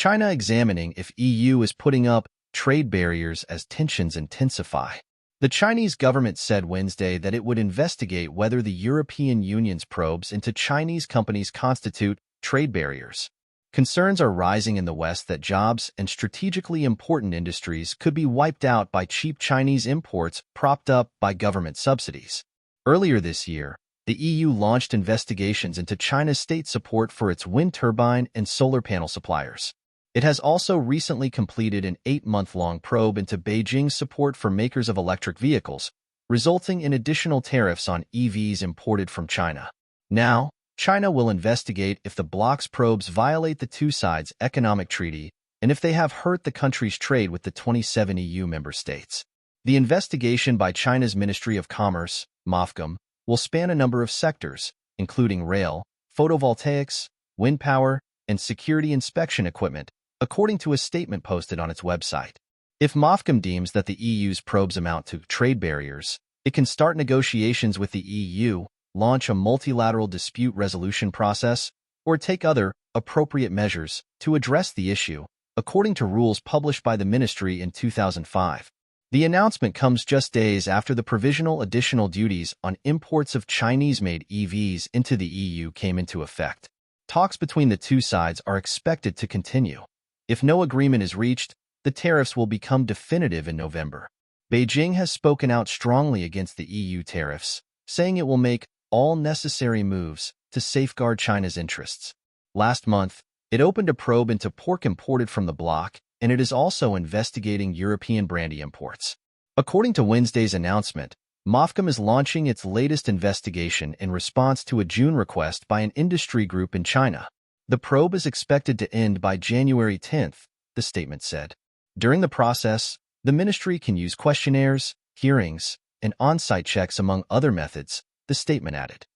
China examining if EU is putting up trade barriers as tensions intensify. The Chinese government said Wednesday that it would investigate whether the European Union's probes into Chinese companies constitute trade barriers. Concerns are rising in the West that jobs and strategically important industries could be wiped out by cheap Chinese imports propped up by government subsidies. Earlier this year, the EU launched investigations into China's state support for its wind turbine and solar panel suppliers. It has also recently completed an 8-month-long probe into Beijing's support for makers of electric vehicles, resulting in additional tariffs on EVs imported from China. Now, China will investigate if the bloc's probes violate the two sides' economic treaty and if they have hurt the country's trade with the 27 EU member states. The investigation by China's Ministry of Commerce, MOFCOM, will span a number of sectors, including rail, photovoltaics, wind power, and security inspection equipment, according to a statement posted on its website. If MOFCOM deems that the EU's probes amount to trade barriers, it can start negotiations with the EU, launch a multilateral dispute resolution process, or take other appropriate measures to address the issue, according to rules published by the ministry in 2005. The announcement comes just days after the provisional additional duties on imports of Chinese-made EVs into the EU came into effect. Talks between the two sides are expected to continue. If no agreement is reached, the tariffs will become definitive in November. Beijing has spoken out strongly against the EU tariffs, saying it will make all necessary moves to safeguard China's interests. Last month, it opened a probe into pork imported from the bloc, and it is also investigating European brandy imports. According to Wednesday's announcement, MOFCOM is launching its latest investigation in response to a June request by an industry group in China. The probe is expected to end by January 10th, the statement said. During the process, the ministry can use questionnaires, hearings, and on-site checks among other methods, the statement added.